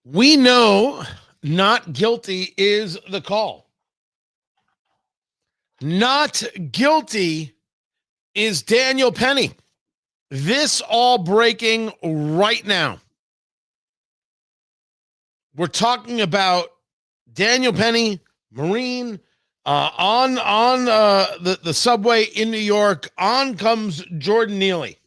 We know not guilty is the call. Not guilty is Daniel Penny. This all breaking right now. We're talking about Daniel Penny, Marine, on the subway in New York. On comes Jordan Neely,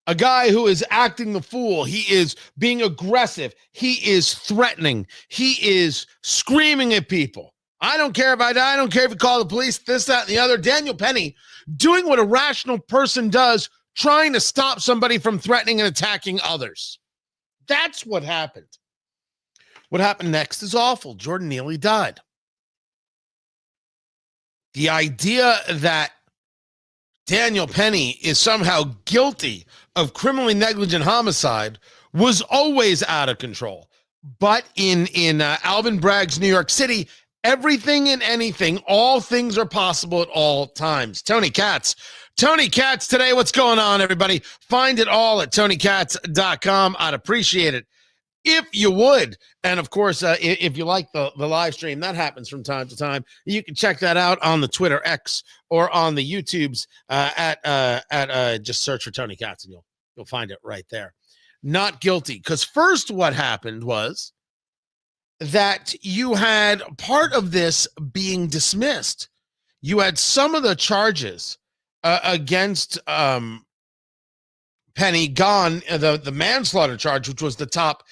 a guy who is acting the fool. He is being aggressive. He is threatening. He is screaming at people. I don't care if I die. I don't care if you call the police, this, that, and the other. Daniel Penny doing what a rational person does, trying to stop somebody from threatening and attacking others. That's what happened. What happened next is awful. Jordan Neely died. The idea that Daniel Penny is somehow guilty of criminally negligent homicide was always out of control. But in Alvin Bragg's New York City, everything and anything, all things are possible at all times. Tony Katz today. What's going on, everybody? Find it all at TonyKatz.com. I'd appreciate it if you would. And of course, if you like the live stream, that happens from time to time. You can check that out on the Twitter X or on the YouTubes at just search for Tony Katz and you'll find it right there. Not guilty. Because first what happened was that you had part of this being dismissed. You had some of the charges against Penny gone, the manslaughter charge, which was the top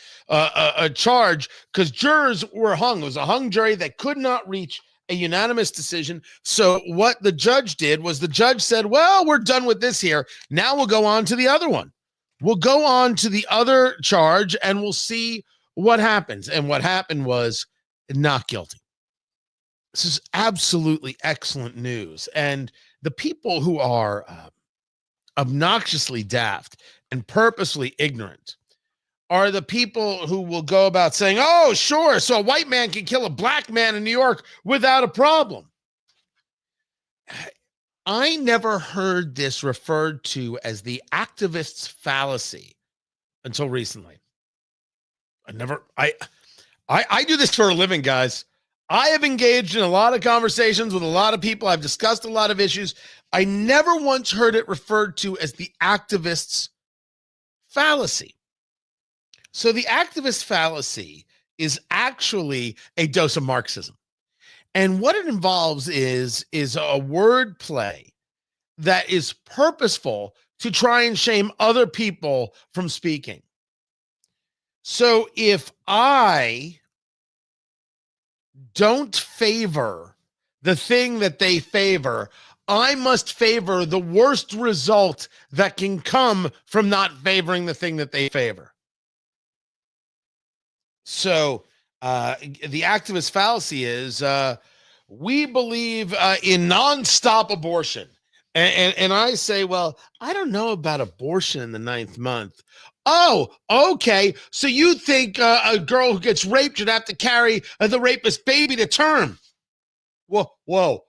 charge, because jurors were hung. It was a hung jury that could not reach a unanimous decision. So what the judge did was the judge said, well, we're done with this here. Now we'll go on to the other one. We'll go on to the other charge and we'll see what happens. And what happened was not guilty. This is absolutely excellent news. And the people who are obnoxiously daft and purposely ignorant are the people who will go about saying, oh, sure, so a white man can kill a black man in New York without a problem. I never heard this referred to as the activist's fallacy until recently. I do this for a living, guys. I have engaged in a lot of conversations with a lot of people. I've discussed a lot of issues. I never once heard it referred to as the activist's fallacy. So the activist fallacy is actually a dose of Marxism. And what it involves is a word play that is purposeful to try and shame other people from speaking. So if I don't favor the thing that they favor, I must favor the worst result that can come from not favoring the thing that they favor. So the activist fallacy is we believe in nonstop abortion. And I say, well, I don't know about abortion in the 9th month. Oh, okay. So you think a girl who gets raped should have to carry the rapist baby to term? Whoa.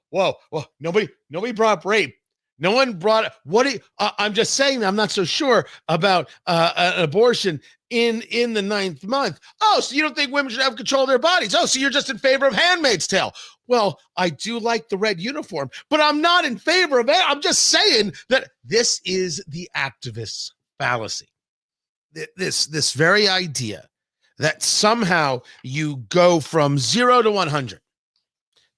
Nobody brought up rape. No one brought it. I'm just saying that I'm not so sure about an abortion in the 9th month. Oh, so you don't think women should have control of their bodies? Oh, so you're just in favor of Handmaid's Tale. Well, I do like the red uniform, but I'm not in favor of it. I'm just saying that this is the activist's fallacy. This very idea that somehow you go from 0 to 100.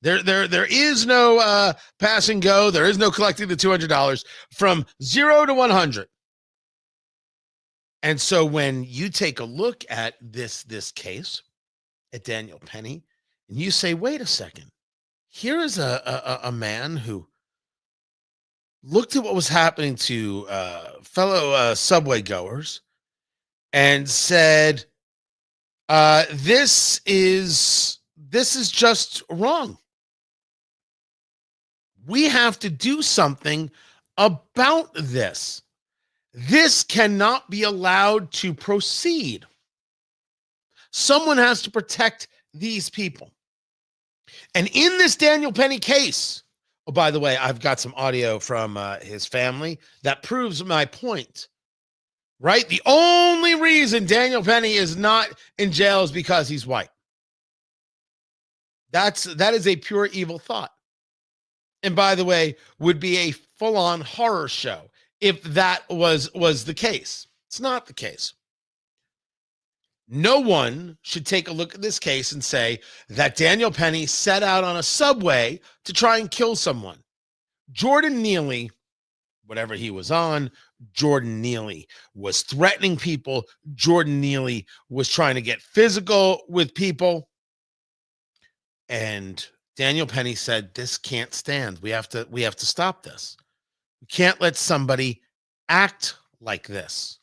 There is no pass and go. There is no collecting the $200 from 0 to 100. And so when you take a look at this case, at Daniel Penny, and you say, wait a second, here is a man who looked at what was happening to fellow subway goers and said, this is just wrong. We have to do something about this. This cannot be allowed to proceed. Someone has to protect these people. And in this Daniel Penny case, oh, by the way, I've got some audio from his family that proves my point. right? The only reason Daniel Penny is not in jail is because he's white. That is a pure evil thought. And by the way, would be a full-on horror show if that was the case. It's not the case. No one should take a look at this case and say that Daniel Penny set out on a subway to try and kill someone. Jordan Neely, whatever he was on, Jordan Neely was threatening people. Jordan Neely was trying to get physical with people. And Daniel Penny said, this can't stand. We have to stop this. We can't let somebody act like this.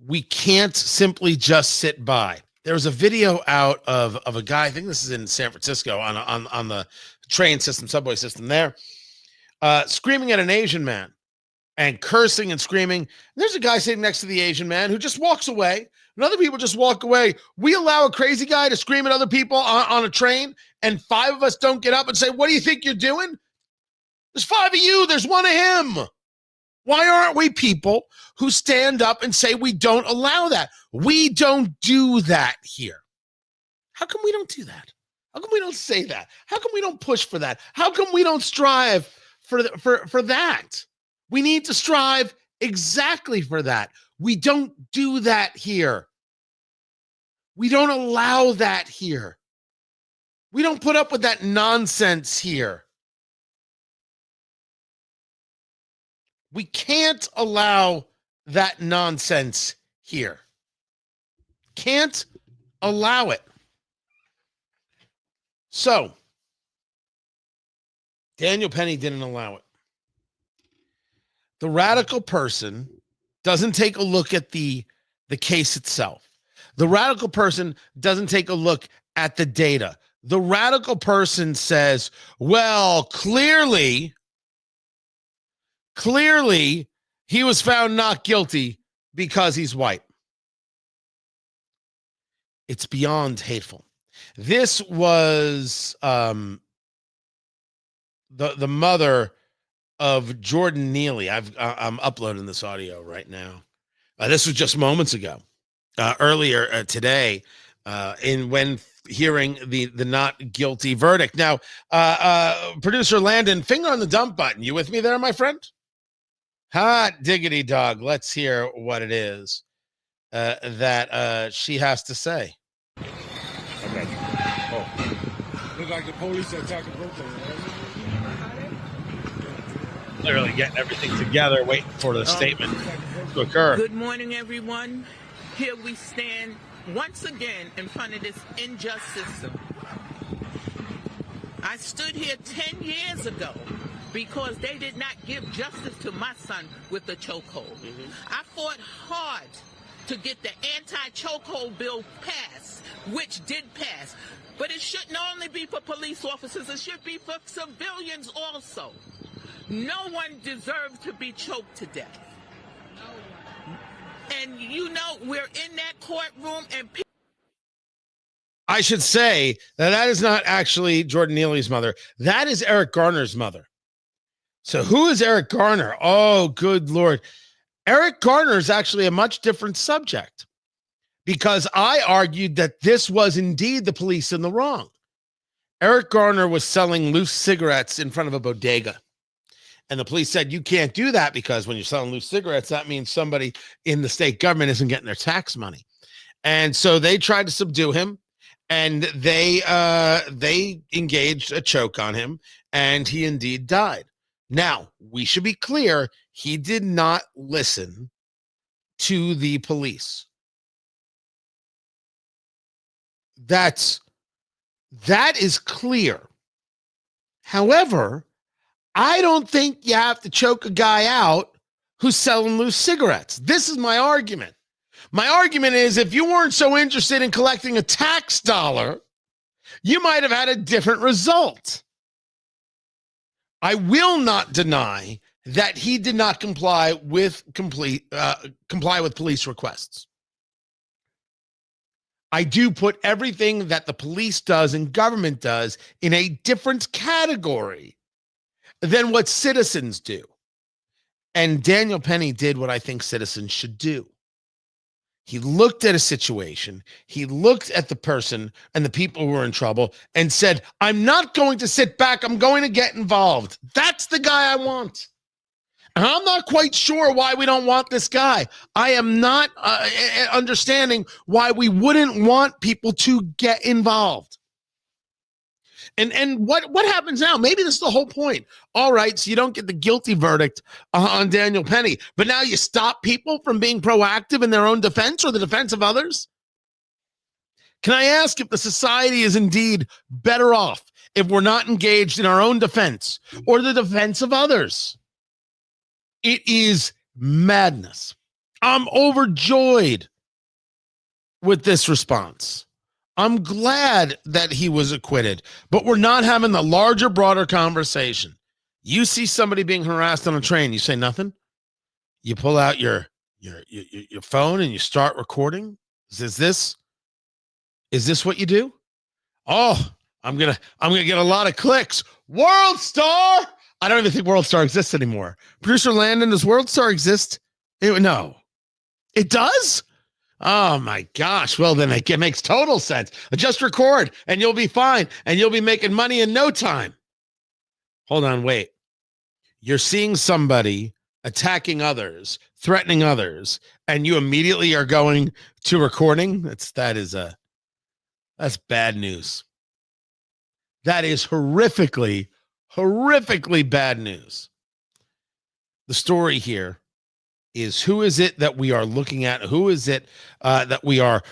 We can't simply just sit by. There was a video out of a guy, I think this is in San Francisco, on the train system, subway system there, screaming at an Asian man and cursing and screaming. And there's a guy sitting next to the Asian man who just walks away, and other people just walk away. We allow a crazy guy to scream at other people on a train, and 5 of us don't get up and say, what do you think you're doing? There's 5 of you. There's 1 of him. Why aren't we people who stand up and say we don't allow that? We don't do that here. How come we don't do that? How come we don't say that? How come we don't push for that? How come we don't strive for that? We need to strive exactly for that. We don't do that here. We don't allow that here. We don't put up with that nonsense here. We can't allow that nonsense here. Can't allow it. So, Daniel Penny didn't allow it. The radical person doesn't take a look at the case itself. The radical person doesn't take a look at the data. The radical person says, well, clearly, he was found not guilty because he's white. It's beyond hateful. This was the mother of Jordan Neely. I'm uploading this audio right now. This was just moments ago, earlier today, when hearing the not guilty verdict. Now, producer Landon, finger on the dump button. You with me there, my friend? Hot diggity dog. Let's hear what it is that she has to say. Okay. Oh. Look like the police attacking protesters. Literally getting everything together, waiting for the statement to occur. Good morning, everyone. Here we stand once again in front of this unjust system. I stood here 10 years ago because they did not give justice to my son with the chokehold. I fought hard to get the anti-chokehold bill passed, which did pass. But it shouldn't only be for police officers, it should be for civilians also. No one deserves to be choked to death. And you know, we're in that courtroom and I should say that is not actually Jordan Neely's mother. That is Eric Garner's mother. So who is Eric Garner? Oh, good Lord. Eric Garner is actually a much different subject because I argued that this was indeed the police in the wrong. Eric Garner was selling loose cigarettes in front of a bodega. And the police said, you can't do that because when you're selling loose cigarettes, that means somebody in the state government isn't getting their tax money. And so they tried to subdue him, and they engaged a choke on him, and he indeed died. Now, we should be clear, he did not listen to the police. That is clear. However, I don't think you have to choke a guy out who's selling loose cigarettes. This is my argument. My argument is if you weren't so interested in collecting a tax dollar, you might have had a different result. I will not deny that he did not comply with police requests. I do put everything that the police does and government does in a different category than what citizens do. And Daniel Penny did what I think citizens should do. He looked at a situation, he looked at the person and the people who were in trouble and said, I'm not going to sit back, I'm going to get involved. That's the guy I want. And I'm not quite sure why we don't want this guy. I am not understanding why we wouldn't want people to get involved. And what happens now? Maybe this is the whole point. All right, so you don't get the guilty verdict on Daniel Penny, but now you stop people from being proactive in their own defense or the defense of others? Can I ask if the society is indeed better off if we're not engaged in our own defense or the defense of others? It is madness. I'm overjoyed with this response. I'm glad that he was acquitted, but we're not having the larger, broader conversation. You see somebody being harassed on a train, you say nothing. You pull out your phone and you start recording. Is this what you do? Oh, I'm gonna get a lot of clicks. World Star. I don't even think World Star exists anymore. Producer Landon, does World Star exist? No, it does. Oh my gosh. Well, then it makes total sense. Just record and you'll be fine and you'll be making money in no time. Hold on, wait. You're seeing somebody attacking others, threatening others, and you immediately are going to recording? That's bad news. That is horrifically bad news. The story here is, who is it that we are looking at? Who is it that we are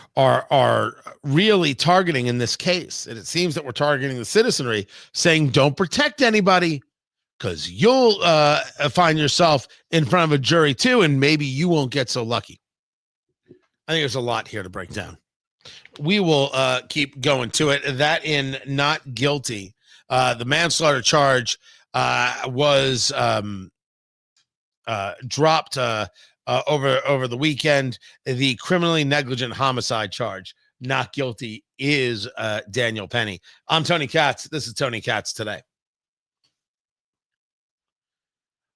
really targeting in this case? And it seems that we're targeting the citizenry, saying don't protect anybody because you'll find yourself in front of a jury too, and maybe you won't get so lucky. I think there's a lot here to break down. We will keep going to it. That in not guilty, the manslaughter charge was dropped over the weekend. The criminally negligent homicide charge, not guilty, is Daniel Penny. I'm Tony Katz. This is Tony Katz Today.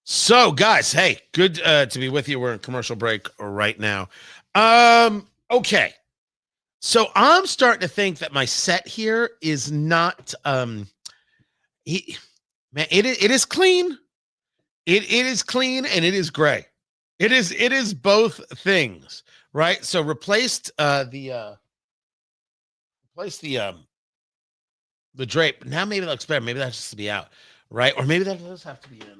So, guys, hey, good to be with you. We're in commercial break right now. Okay. So I'm starting to think that my set here is not it is clean. It is clean and it is gray. It is both things, right? So replaced the drape. Now maybe that looks better. Maybe that has to be out, right? Or maybe that does have to be in. I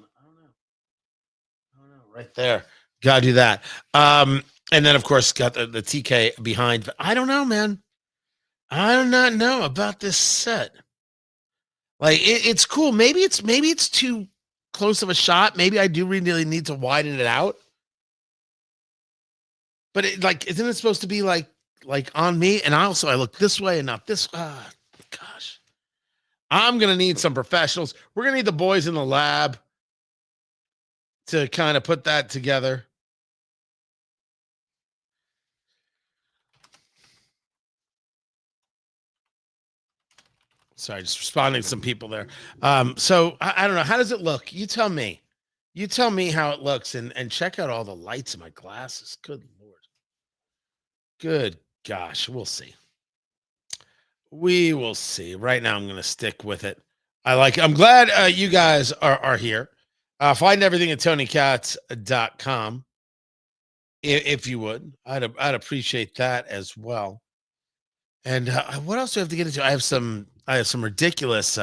don't know. Right there. Gotta do that. And then of course got the TK behind. But I don't know, man. I do not know about this set. Like it's cool. Maybe it's too close of a shot. Maybe I do really need to widen it out. But isn't it supposed to be like on me? And I look this way and not this. Gosh, I'm gonna need some professionals. We're gonna need the boys in the lab to kind of put that together. Sorry, just responding to some people there. So I don't know. How does it look? You tell me. You tell me how it looks, and check out all the lights in my glasses. Good Lord. Good gosh. We'll see. We will see. Right now, I'm going to stick with it. I'm glad you guys are here. Find everything at TonyKatz.com. If you would. I'd appreciate that as well. And what else do I have to get into? I have some ridiculous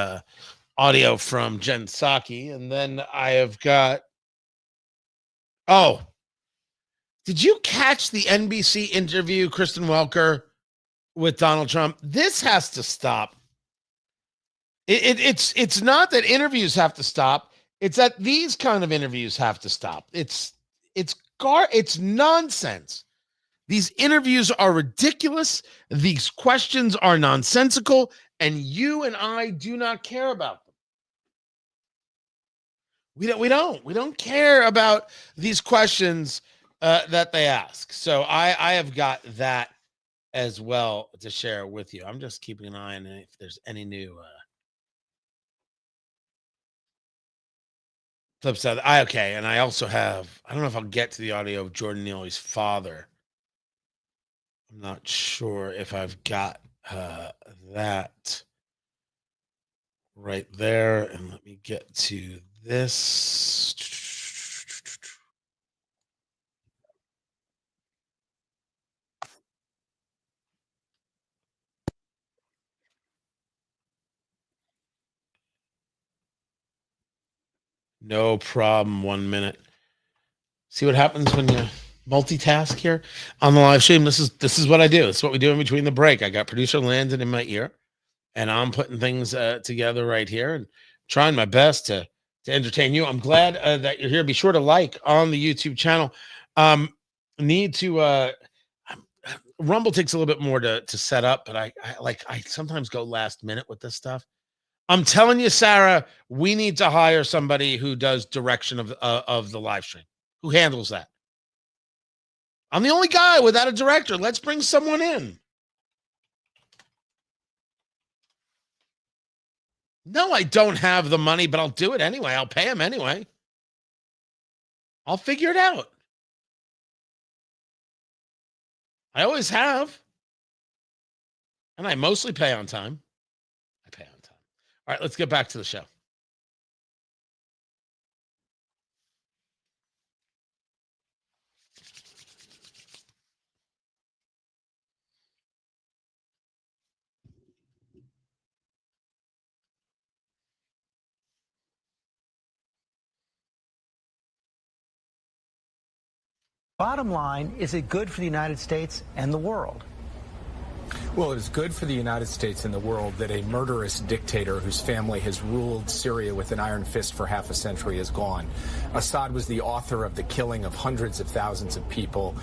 audio from Jen Psaki, and then I have got. Oh, did you catch the NBC interview, Kristen Welker, with Donald Trump? This has to stop. It's not that interviews have to stop. It's that these kind of interviews have to stop. It's nonsense. These interviews are ridiculous. These questions are nonsensical, and you and I do not care about them. We don't care about these questions that they ask. So I have got that as well to share with you. I'm just keeping an eye on if there's any new flip side. Okay, and I also have, I don't know if I'll get to the audio of Jordan Neely's father. I'm not sure if I've got that right there. And let me get to this. No problem. 1 minute. See what happens when you multitask here on the live stream. This is what I do. It's what we do in between the break. I got producer Landon in my ear, and I'm putting things together right here and trying my best to entertain you. I'm glad that you're here. Be sure to like on the YouTube channel. Need to Rumble takes a little bit more to set up, but I sometimes go last minute with this stuff. I'm telling you, Sarah, we need to hire somebody who does direction of the live stream, who handles that. I'm the only guy without a director. Let's bring someone in. No, I don't have the money, but I'll do it anyway. I'll pay him anyway. I'll figure it out. I always have. And I mostly pay on time. I pay on time. All right, let's get back to the show. Bottom line, is it good for the United States and the world? Well, it is good for the United States and the world that a murderous dictator whose family has ruled Syria with an iron fist for half a century is gone. Assad was the author of the killing of hundreds of thousands of people,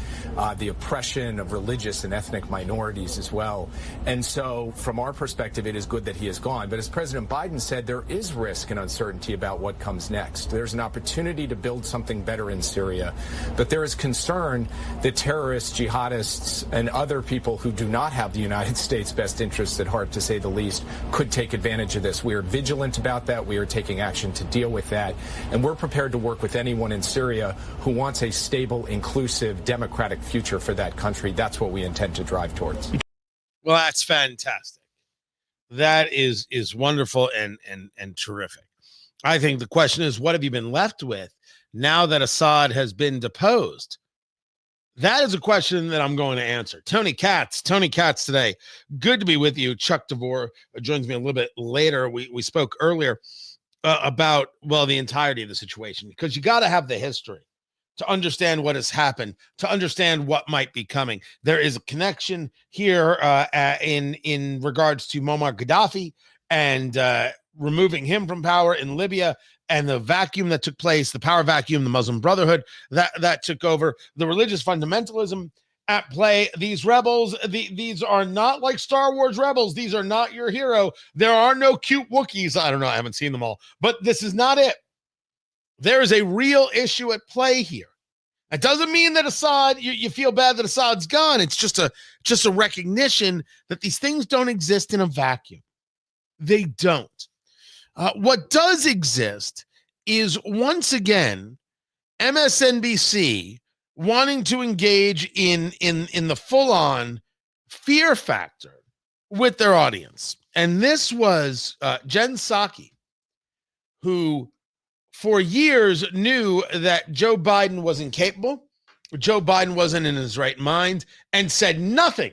the oppression of religious and ethnic minorities as well. And so, from our perspective, it is good that he is gone. But as President Biden said, there is risk and uncertainty about what comes next. There's an opportunity to build something better in Syria. But there is concern that terrorists, jihadists, and other people who do not have the United States' best interests at heart, to say the least, could take advantage of this. We are vigilant about that. We are taking action to deal with that. And we're prepared to work with anyone in Syria who wants a stable, inclusive, democratic future for that country. That's what we intend to drive towards. Well, that's fantastic. That is wonderful and terrific. I think the question is, what have you been left with now that Assad has been deposed? That is a question that I'm going to answer. Tony Katz today. Good to be with you. Chuck DeVore joins me a little bit later. We spoke earlier about, well, the entirety of the situation, because you got to have the history to understand what has happened, to understand what might be coming. There is a connection here in regards to Muammar Gaddafi and removing him from power in Libya, and the vacuum that took place, the power vacuum, the Muslim Brotherhood that took over, the religious fundamentalism at play. These rebels, these are not like Star Wars rebels. These are not your hero. There are no cute Wookiees. I don't know. I haven't seen them all, but this is not it. There is a real issue at play here. It doesn't mean that Assad, you feel bad that Assad's gone. It's just a recognition that these things don't exist in a vacuum. They don't. What does exist is, once again, MSNBC wanting to engage in the full-on fear factor with their audience. And this was Jen Psaki, who for years knew that Joe Biden was incapable, Joe Biden wasn't in his right mind, and said nothing.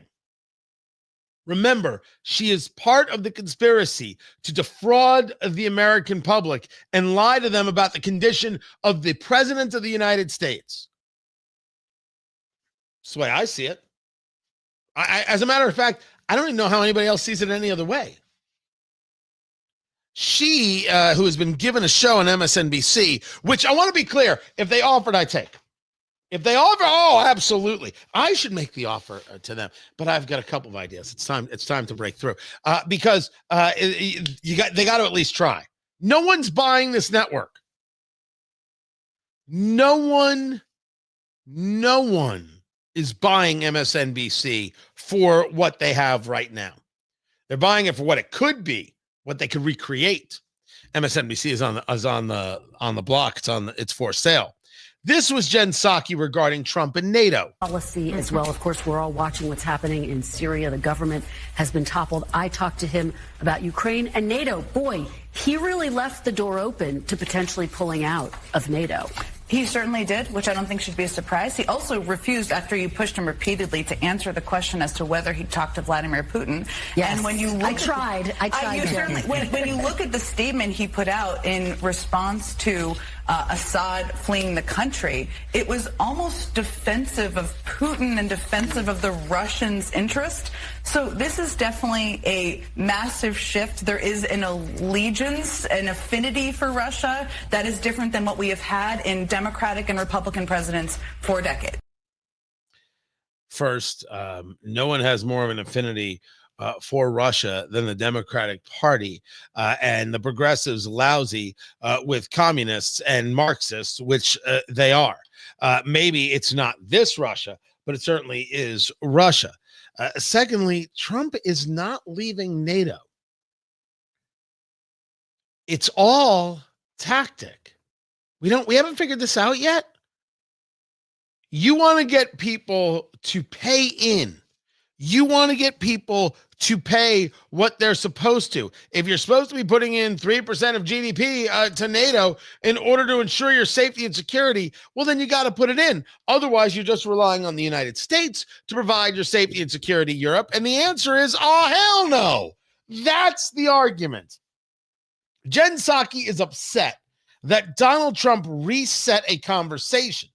Remember, she is part of the conspiracy to defraud the American public and lie to them about the condition of the President of the United States. That's the way I see it. As a matter of fact, I don't even know how anybody else sees it any other way. She, who has been given a show on MSNBC, which I want to be clear, if they offered, I take. If they offer, oh, absolutely. I should make the offer to them, but I've got a couple of ideas. It's time to break through because they got to at least try. No one's buying this network. No one is buying MSNBC for what they have right now. They're buying it for what it could be, what they could recreate. MSNBC is on the block. It's for sale. This was Jen Psaki regarding Trump and NATO. Policy as well. Of course, we're all watching what's happening in Syria. The government has been toppled. I talked to him about Ukraine and NATO. Boy, he really left the door open to potentially pulling out of NATO. He certainly did, which I don't think should be a surprise. He also refused, after you pushed him repeatedly, to answer the question as to whether he talked to Vladimir Putin. Yes, and when you look I tried. when you look at the statement he put out in response to Assad fleeing the country, it was almost defensive of Putin and defensive of the Russians' interest. So this is definitely a massive shift. There is an allegiance, an affinity for Russia that is different than what we have had in Democratic and Republican presidents for decades. First, no one has more of an affinity for Russia than the Democratic Party, and the progressives lousy with communists and Marxists, which they are. Maybe it's not this Russia, but it certainly is Russia. Secondly, Trump is not leaving NATO. It's all tactic. We haven't figured this out yet. You want to get people to pay in. You want to get people to pay what they're supposed to. If you're supposed to be putting in 3% of GDP to NATO in order to ensure your safety and security, well, then you got to put it in. Otherwise, you're just relying on the United States to provide your safety and security, Europe. And the answer is, oh, hell no. That's the argument. Jen Psaki is upset that Donald Trump reset a conversation,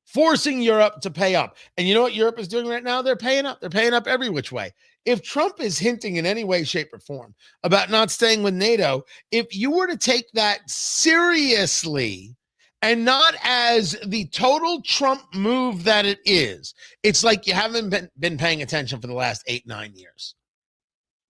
forcing Europe to pay up. And you know what Europe is doing right now? They're paying up. They're paying up every which way. If Trump is hinting in any way, shape, or form about not staying with NATO, if you were to take that seriously and not as the total Trump move that it is, it's like you haven't been paying attention for the last 8-9 years.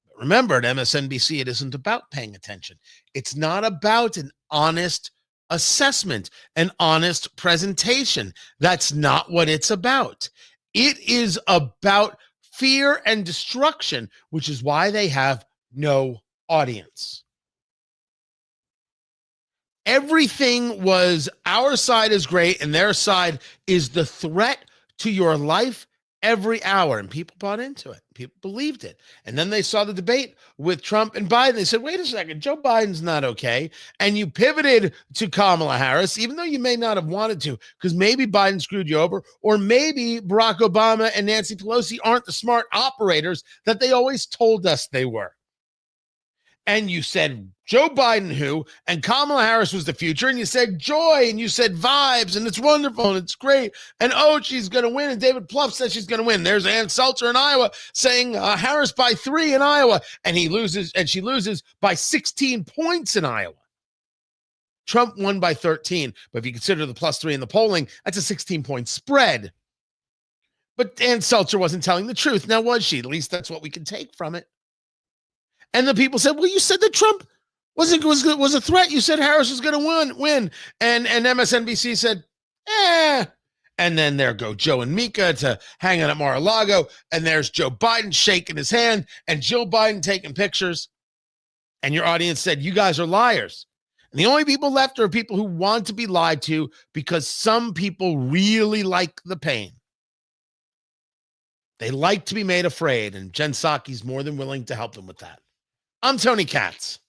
But remember, at MSNBC, it isn't about paying attention. It's not about an honest assessment, an honest presentation. That's not what it's about. It is about fear and destruction, which is why they have no audience. Everything was our side is great and their side is the threat to your life every hour. And people bought into it. People believed it. And then they saw the debate with Trump and Biden. They said, wait a second, Joe Biden's not okay. And you pivoted to Kamala Harris, even though you may not have wanted to, because maybe Biden screwed you over, or maybe Barack Obama and Nancy Pelosi aren't the smart operators that they always told us they were. And you said Joe Biden who, and Kamala Harris was the future, and you said joy, and you said vibes, and it's wonderful, and it's great, and oh, she's going to win, and David Plouffe says she's going to win. There's Ann Seltzer in Iowa saying Harris by 3 in Iowa, and she loses by 16 points in Iowa. Trump won by 13, but if you consider the +3 in the polling, that's a 16-point spread. But Ann Seltzer wasn't telling the truth. Now, was she? At least that's what we can take from it. And the people said, well, you said that Trump was a threat. You said Harris was going to win. And MSNBC said, And then there go Joe and Mika to hang out at Mar-a-Lago. And there's Joe Biden shaking his hand and Jill Biden taking pictures. And your audience said, you guys are liars. And the only people left are people who want to be lied to because some people really like the pain. They like to be made afraid. And Jen Psaki's more than willing to help them with that. I'm Tony Katz.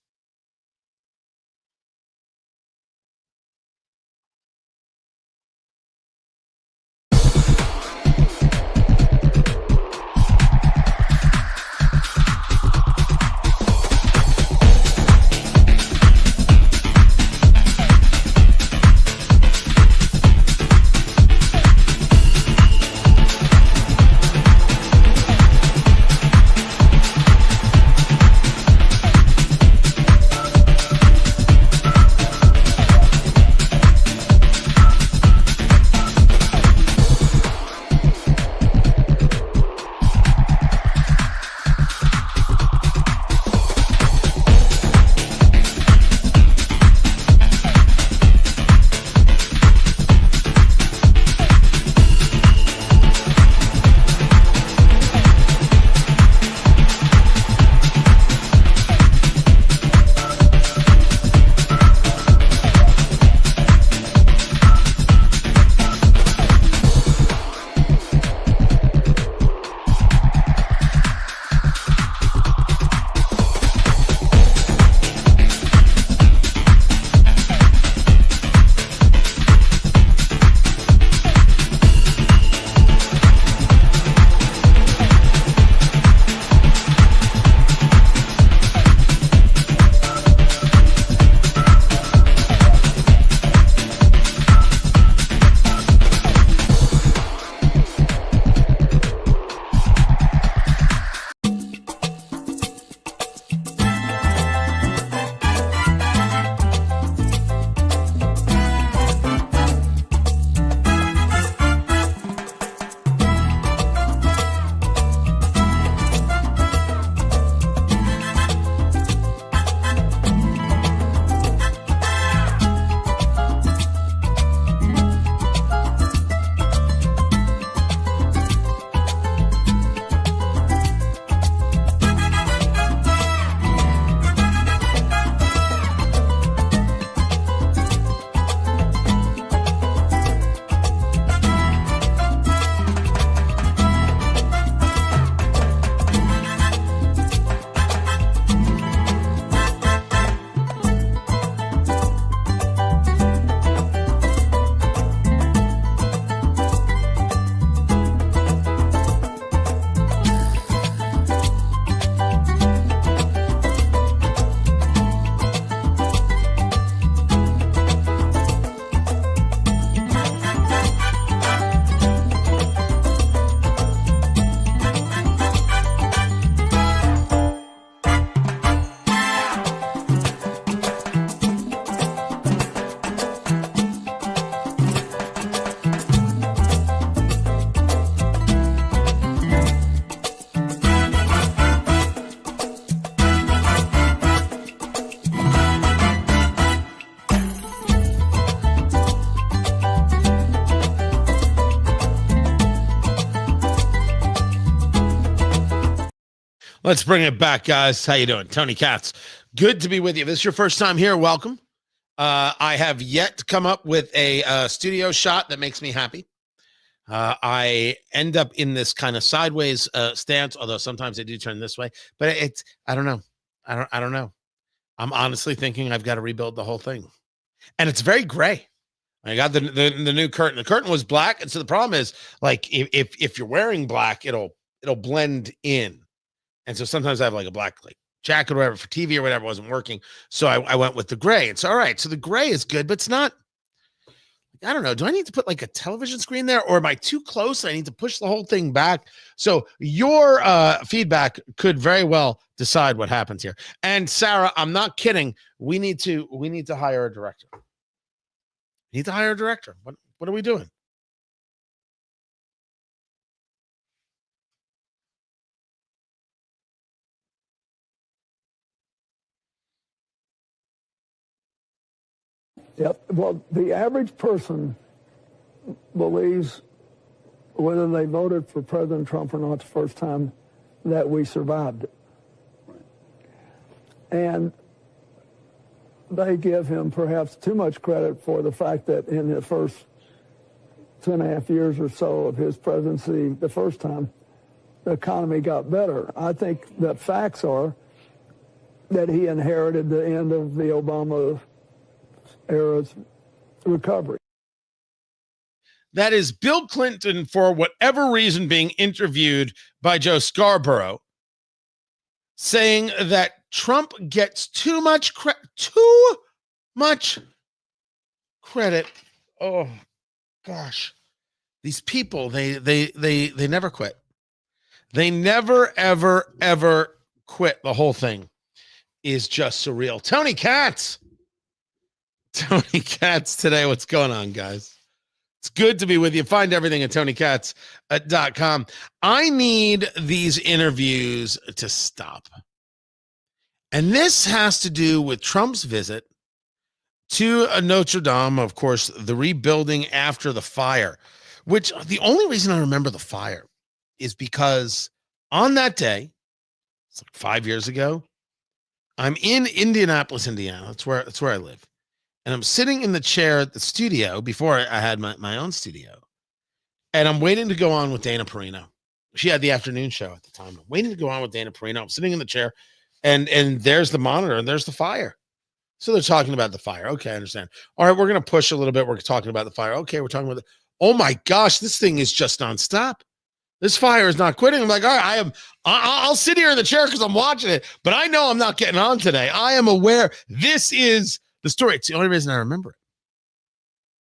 Let's bring it back, guys. How you doing? Tony Katz. Good to be with you. If this is your first time here, welcome. I have yet to come up with a studio shot that makes me happy. I end up in this kind of sideways stance, although sometimes I do turn this way. But I don't know. I don't know. I'm honestly thinking I've got to rebuild the whole thing, and it's very gray. I got the new curtain. The curtain was black, and so the problem is, like, if you're wearing black, it'll blend in, and so sometimes I have like a black jacket or whatever for TV or whatever wasn't working, so I went with the gray. It's all right. So the gray is good, but it's not. I don't know. Do I need to put like a television screen there, or am I too close? I need to push the whole thing back. So your feedback could very well decide what happens here. And Sarah, I'm not kidding. We need to hire a director. We need to hire a director. What are we doing? Yep. Well, the average person believes, whether they voted for President Trump or not the first time, that we survived it. And they give him perhaps too much credit for the fact that in the first 2.5 years or so of his presidency, the first time, the economy got better. I think the facts are that he inherited the end of the Obama era's recovery. That is Bill Clinton, for whatever reason, being interviewed by Joe Scarborough, saying that Trump gets too much credit. Oh gosh, these people, they never quit. They never ever quit. The whole thing is just surreal. Tony Katz today. What's going on, guys? It's good to be with you. Find everything at TonyKatz.com. I need these interviews to stop. And this has to do with Trump's visit to Notre Dame, of course, the rebuilding after the fire, which the only reason I remember the fire is because on that day, it's like 5 years ago, I'm in Indianapolis, Indiana. That's where I live. And I'm sitting in the chair at the studio before I had my own studio. And I'm waiting to go on with Dana Perino. She had the afternoon show at the time. I'm waiting to go on with Dana Perino. I'm sitting in the chair, and there's the monitor, and there's the fire. So they're talking about the fire. Okay, I understand. All right, we're going to push a little bit. We're talking about the fire. Okay, we're talking about oh my gosh, this thing is just nonstop. This fire is not quitting. I'm like, all right, I'll sit here in the chair because I'm watching it, but I know I'm not getting on today. I am aware this is the story. It's the only reason I remember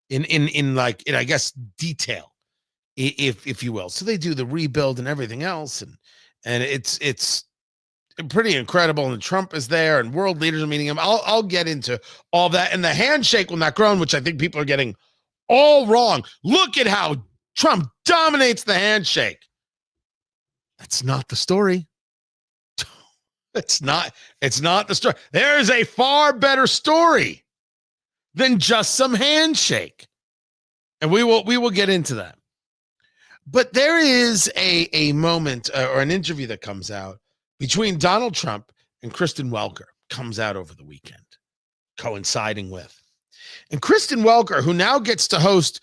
it in I guess detail, if you will. So they do the rebuild and everything else, and it's pretty incredible. And Trump is there, and world leaders are meeting him. I'll get into all that, and the handshake will not groan, which I think people are getting all wrong. Look at how Trump dominates the handshake. That's not the story. It's not the story. There is a far better story than just some handshake. And we will get into that. But there is a moment or an interview that comes out between Donald Trump and Kristen Welker, comes out over the weekend, coinciding with. And Kristen Welker, who now gets to host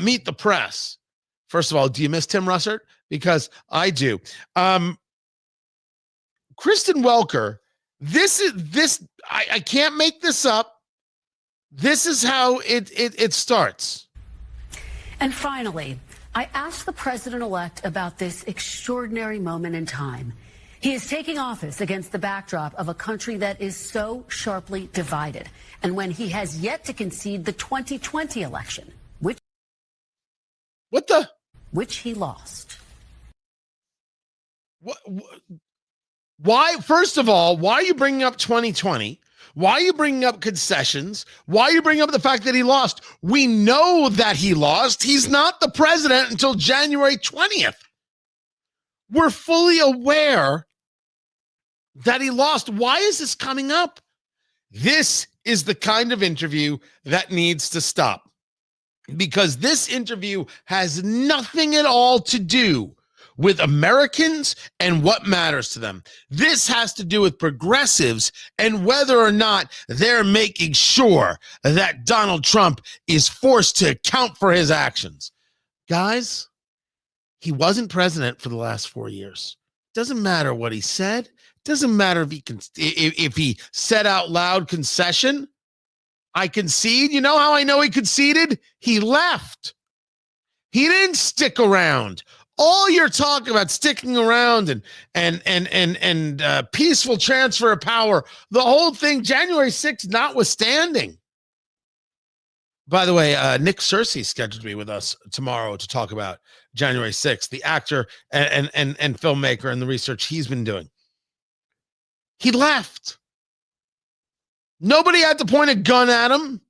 Meet the Press. First of all, do you miss Tim Russert? Because I do. Kristen Welker, I can't make this up. This is how it starts. And finally, I asked the president-elect about this extraordinary moment in time. He is taking office against the backdrop of a country that is so sharply divided, and when he has yet to concede the 2020 election, which he lost. Why? First of all, why are you bringing up 2020? Why are you bringing up concessions? Why are you bringing up the fact that he lost? We know that he lost. He's not the president until January 20th. We're fully aware that he lost. Why is this coming up? This is the kind of interview that needs to stop, because this interview has nothing at all to do with Americans and what matters to them. This has to do with progressives and whether or not they're making sure that Donald Trump is forced to account for his actions. Guys, he wasn't president for the last 4 years. Doesn't matter what he said. Doesn't matter if he said out loud concession. I concede. You know how I know he conceded? He left. He didn't stick around. All you're talking about sticking around and peaceful transfer of power, the whole thing, January 6th notwithstanding. By the way, Nick Searcy scheduled to be with us tomorrow to talk about January 6th, the actor and filmmaker and the research he's been doing. He left. Nobody had to point a gun at him.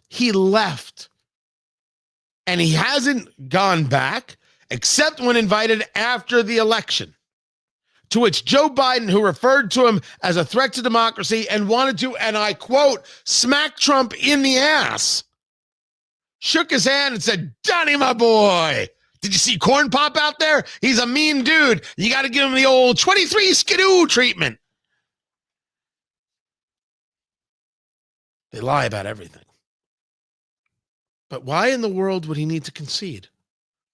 He left. And he hasn't gone back except when invited after the election, to which Joe Biden, who referred to him as a threat to democracy and wanted to, and I quote, smack Trump in the ass, shook his hand and said, Donnie, my boy, did you see Corn Pop out there? He's a mean dude. You got to give him the old 23 skidoo treatment. They lie about everything. But why in the world would he need to concede?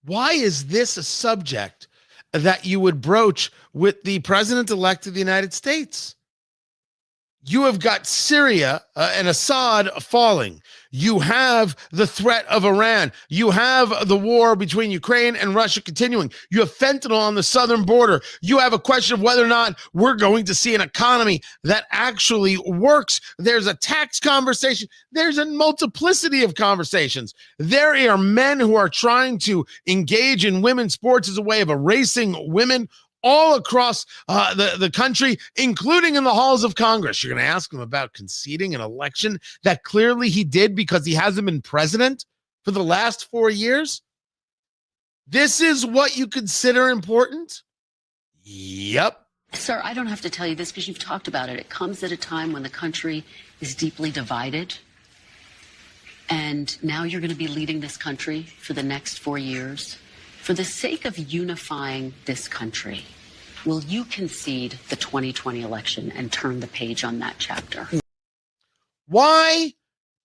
Why is this a subject that you would broach with the president-elect of the United States? You have got Syria and Assad falling. You have the threat of Iran. You have the war between Ukraine and Russia continuing. You have fentanyl on the southern border. You have a question of whether or not we're going to see an economy that actually works. There's a tax conversation. There's a multiplicity of conversations. There are men who are trying to engage in women's sports as a way of erasing women all across the country, including in the halls of Congress. You're going to ask him about conceding an election that clearly he did because he hasn't been president for the last 4 years? This is what you consider important? Yep. Sir, I don't have to tell you this because you've talked about it. It comes at a time when the country is deeply divided. And now you're going to be leading this country for the next 4 years. For the sake of unifying this country, will you concede the 2020 election and turn the page on that chapter? Why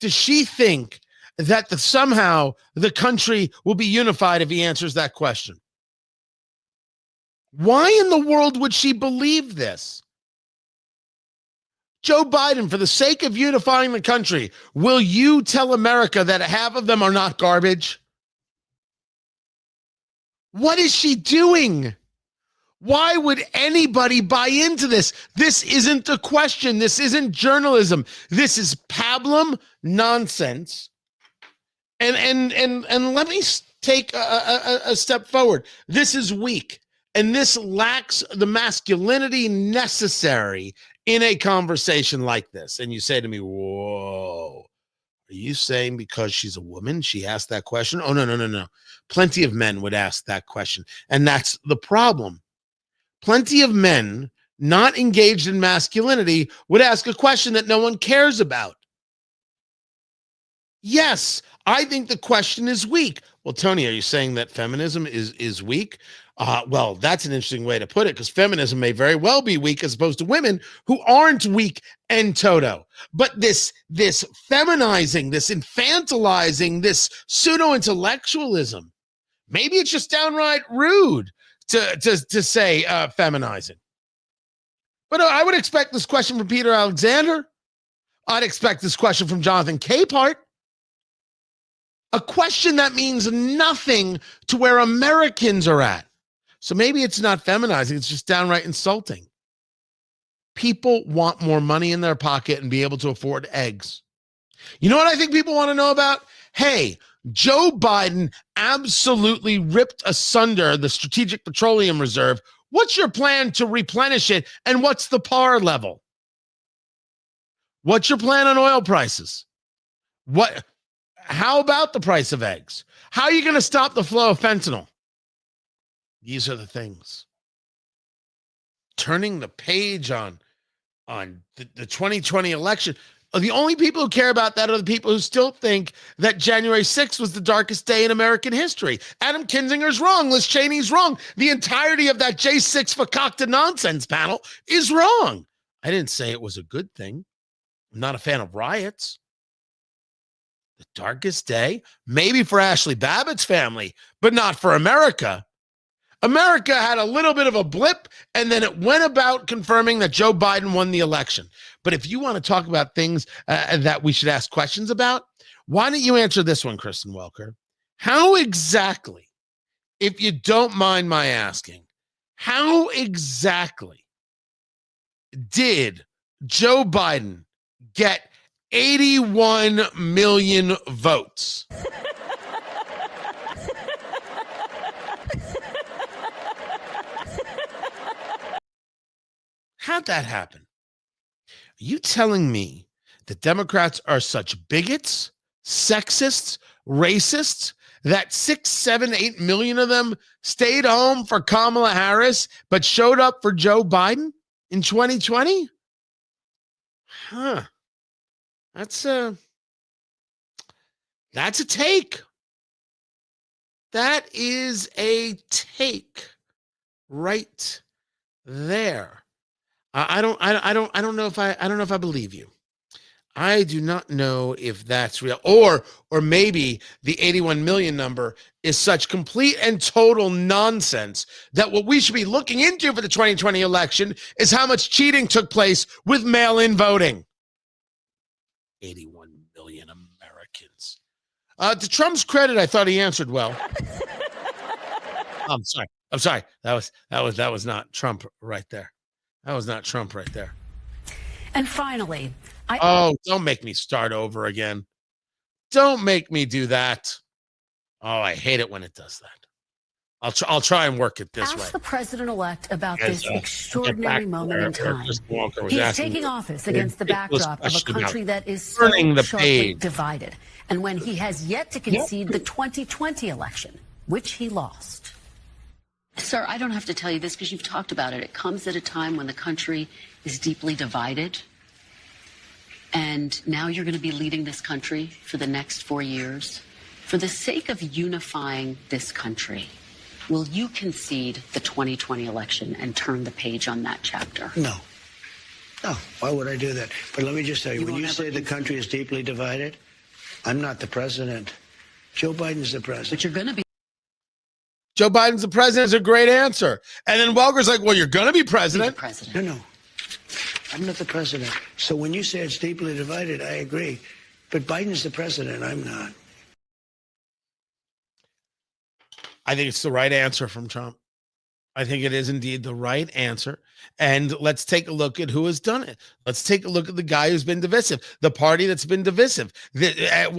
does she think that somehow the country will be unified if he answers that question? Why in the world would she believe this? Joe Biden, for the sake of unifying the country, will you tell America that half of them are not garbage? What is she doing? Why would anybody buy into this? This isn't a question. This isn't journalism. This is pablum nonsense. And let me take a step forward. This is weak, and this lacks the masculinity necessary in a conversation like this. And you say to me, whoa, are you saying because she's a woman, she asked that question? Oh, no. Plenty of men would ask that question. And that's the problem. Plenty of men not engaged in masculinity would ask a question that no one cares about. Yes, I think the question is weak. Well, Tony, are you saying that feminism is weak? Well, that's an interesting way to put it, because feminism may very well be weak as opposed to women who aren't weak and toto. But this feminizing, this infantilizing, this pseudo-intellectualism, maybe it's just downright rude to say feminizing. But I would expect this question from Peter Alexander. I'd expect this question from Jonathan Capehart. A question that means nothing to where Americans are at. So maybe it's not feminizing, it's just downright insulting. People want more money in their pocket and be able to afford eggs. You know what I think people want to know about? Hey, Joe Biden absolutely ripped asunder the Strategic Petroleum Reserve. What's your plan to replenish it? And what's the par level? What's your plan on oil prices? How about the price of eggs? How are you going to stop the flow of fentanyl? These are the things. Turning the page on the 2020 election. The only people who care about that are the people who still think that January 6th was the darkest day in American history. Adam Kinzinger's wrong. Liz Cheney's wrong. The entirety of that J6 fakakta nonsense panel is wrong. I didn't say it was a good thing. I'm not a fan of riots. The darkest day, maybe for Ashley Babbitt's family, but not for America. America had a little bit of a blip, and then it went about confirming that Joe Biden won the election. But if you want to talk about things that we should ask questions about, why don't you answer this one, Kristen Welker? How exactly, if you don't mind my asking, how exactly did Joe Biden get 81 million votes? How'd that happen? Are you telling me that Democrats are such bigots, sexists, racists, that 6, 7, 8 million of them stayed home for Kamala Harris, but showed up for Joe Biden in 2020? Huh. That's a take. That is a take right there. I don't know if I believe you. I do not know if that's real, or maybe the 81 million number is such complete and total nonsense that what we should be looking into for the 2020 election is how much cheating took place with mail-in voting. 81 million Americans. To Trump's credit, I thought he answered well. I'm sorry. That was not Trump right there. That was not Trump right there. And finally, don't make me start over again. Don't make me do that. Oh, I hate it when it does that. I'll try and work it this way. Ask the president-elect about this extraordinary moment in time. He is taking office against the backdrop of a country that is so sharply divided, and when he has yet to concede the 2020 election, which he lost. Sir, I don't have to tell you this because you've talked about it. It comes at a time when the country is deeply divided. And now you're going to be leading this country for the next 4 years. For the sake of unifying this country, will you concede the 2020 election and turn the page on that chapter? No. No, why would I do that? But let me just tell you, when you say the country is deeply divided, I'm not the president. Joe Biden's the president. But you're going to be. Joe Biden's the president is a great answer. And then Welker's like, well, you're going to be president. No. I'm not the president. So when you say it's deeply divided, I agree. But Biden's the president. I'm not. I think it's the right answer from Trump. I think it is indeed the right answer. And let's take a look at who has done it. Let's take a look at the guy who's been divisive, the party that's been divisive,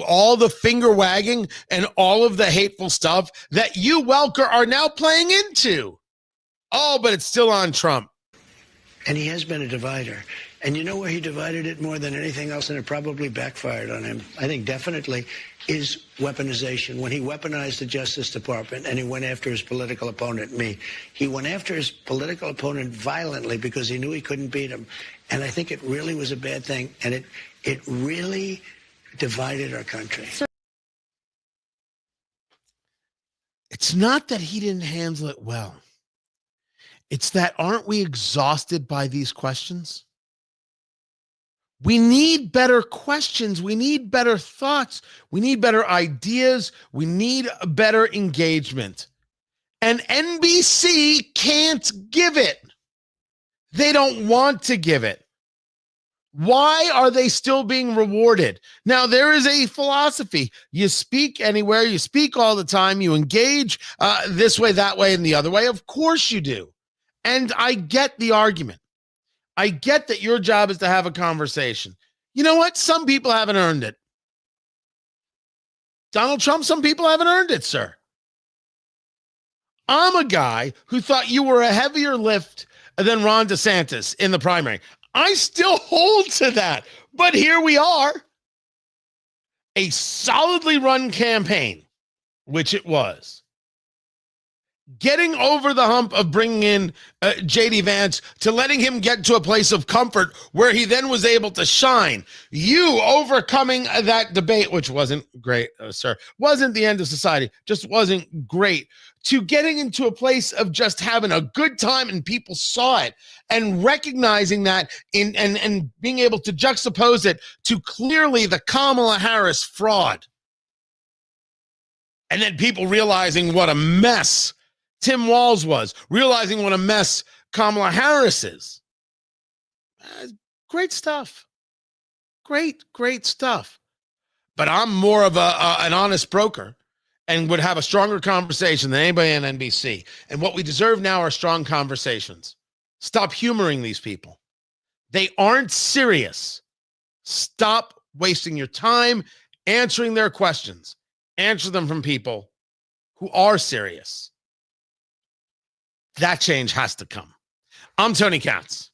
all the finger wagging and all of the hateful stuff that you, Welker, are now playing into. Oh, but it's still on Trump. And he has been a divider. And you know where he divided it more than anything else, and it probably backfired on him, I think definitely, is weaponization. When he weaponized the Justice Department and he went after his political opponent, me, he went after his political opponent violently because he knew he couldn't beat him. And I think it really was a bad thing, and it really divided our country. It's not that he didn't handle it well. It's that, aren't we exhausted by these questions? We need better questions. We need better thoughts. We need better ideas. We need better engagement. And NBC can't give it. They don't want to give it. Why are they still being rewarded? Now, there is a philosophy. You speak anywhere. You speak all the time. You engage this way, that way, and the other way. Of course you do. And I get the argument. I get that your job is to have a conversation. You know what? Some people haven't earned it. Donald Trump, some people haven't earned it, sir. I'm a guy who thought you were a heavier lift than Ron DeSantis in the primary. I still hold to that. But here we are. A solidly run campaign, which it was. getting over the hump of bringing in JD Vance to letting him get to a place of comfort where he then was able to shine. You overcoming that debate, which wasn't great, sir, wasn't the end of society, just wasn't great, to getting into a place of just having a good time and people saw it and recognizing that and being able to juxtapose it to clearly the Kamala Harris fraud. And then people realizing what a mess Tim Walz was, realizing what a mess Kamala Harris is. Great stuff. Great stuff. But I'm more of an honest broker and would have a stronger conversation than anybody on NBC. And what we deserve now are strong conversations. Stop humoring these people. They aren't serious. Stop wasting your time answering their questions. Answer them from people who are serious. That change has to come. I'm Tony Katz.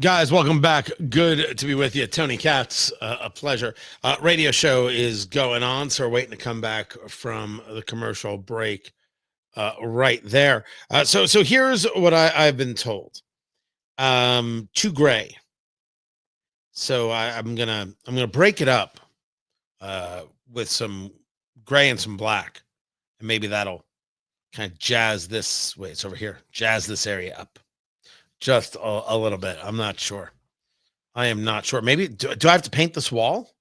Guys, welcome back. Good to be with you. Tony Katz, a pleasure. Radio show is going on, so we're waiting to come back from the commercial break right there. So here's what I've been told. Too gray. So I'm gonna break it up with some gray and some black, and maybe that'll kind of jazz this. Wait, it's over here. Jazz this area up. Just a little bit. I'm not sure. I am not sure. Maybe do I have to paint this wall?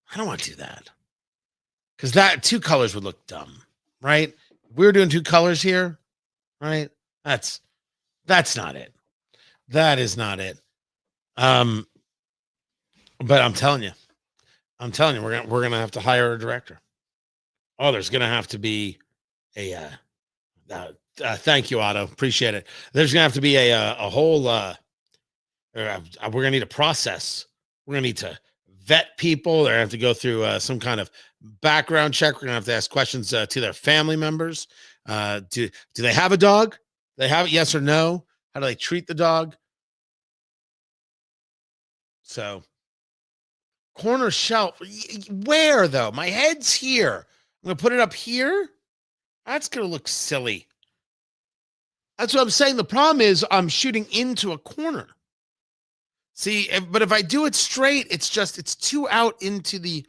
I don't want to do that. Because that two colors would look dumb, right? If we were doing two colors here, right? That's not it. That is not it. But I'm telling you, we're gonna have to hire a director. Oh, there's gonna have to be a thank you, Otto. Appreciate it. There's gonna have to be a whole. We're gonna need a process. We're gonna need to vet people. They're gonna have to go through some kind of background check. We're gonna have to ask questions to their family members. Do they have a dog? They have it? Yes or no? How do they treat the dog? So corner shelf. Where though? My head's here. I'm gonna put it up here. That's gonna look silly. That's what I'm saying. The problem is I'm shooting into a corner. See, but if I do it straight, it's too out into the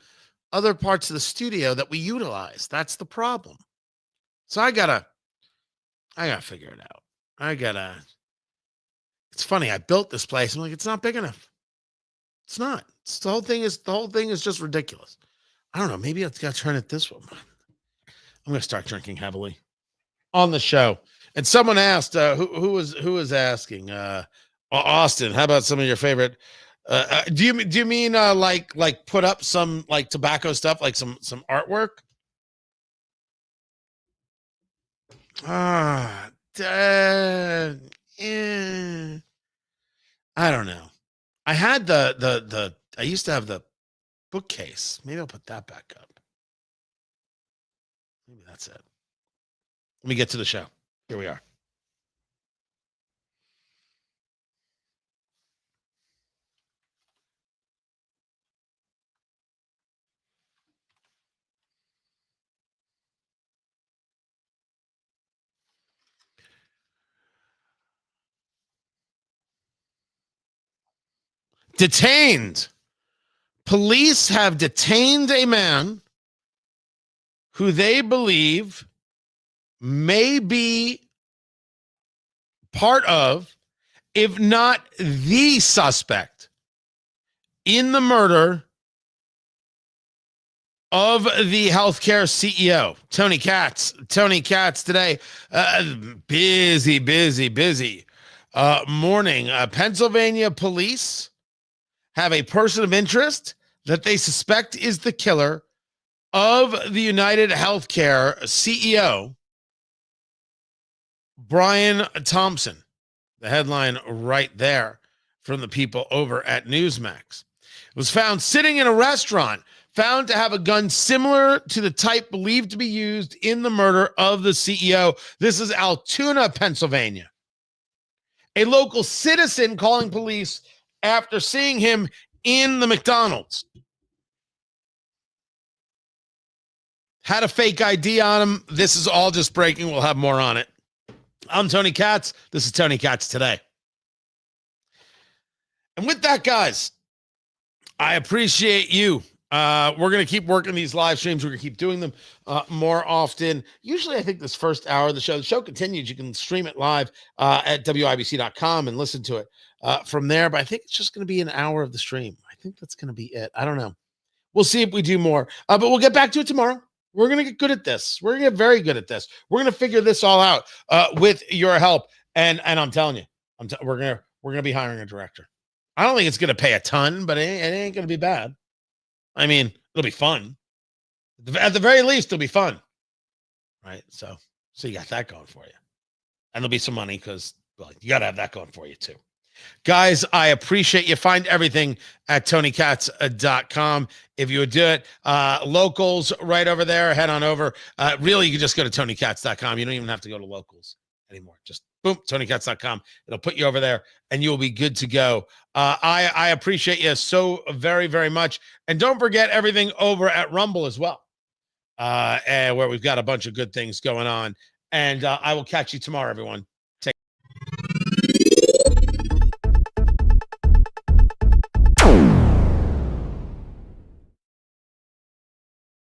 other parts of the studio that we utilize. That's the problem. So I gotta figure it out. It's funny. I built this place. I'm like, it's not big enough. It's not. The whole thing is just ridiculous. I don't know. Maybe I've got to turn it this way. I'm going to start drinking heavily on the show. And someone asked, who was asking? Austin, how about some of your favorite? Do you mean like put up some like tobacco stuff, like some artwork? I don't know. I had I used to have the bookcase. Maybe I'll put that back up. Maybe that's it. Let me get to the show. Here we are. Detained. Police have detained a man who they believe may be part of, if not the suspect, in the murder of the healthcare CEO, Tony Katz. Tony Katz today, busy morning. Pennsylvania police have a person of interest that they suspect is the killer of the United Healthcare CEO, Brian Thompson. The headline right there from the people over at Newsmax. It was found sitting in a restaurant, found to have a gun similar to the type believed to be used in the murder of the CEO. This is Altoona, Pennsylvania. A local citizen calling police after seeing him in the McDonald's. Had a fake ID on him. This is all just breaking. We'll have more on it. I'm Tony Katz. This is Tony Katz Today. And with that, guys, I appreciate you. We're going to keep working these live streams. We're going to keep doing them more often. Usually, I think this first hour of the show continues. You can stream it live at WIBC.com and listen to it from there. But I think it's just going to be an hour of the stream. I think that's going to be it. I don't know. We'll see if we do more. But we'll get back to it tomorrow. We're going to get good at this. We're going to get very good at this. We're going to figure this all out with your help. And I'm telling you, we're going to be hiring a director. I don't think it's going to pay a ton, but it ain't going to be bad. I mean, it'll be fun. At the very least, it'll be fun. Right? So you got that going for you. And there'll be some money because you got to have that going for you too. Guys, I appreciate you. Find everything at TonyKatz.com. If you would do it, locals right over there, head on over. Really, you can just go to TonyKatz.com. You don't even have to go to locals anymore. Just boom, TonyKatz.com. It'll put you over there and you'll be good to go. I appreciate you so very, very much. And don't forget everything over at Rumble as well, and where we've got a bunch of good things going on. And I will catch you tomorrow, everyone.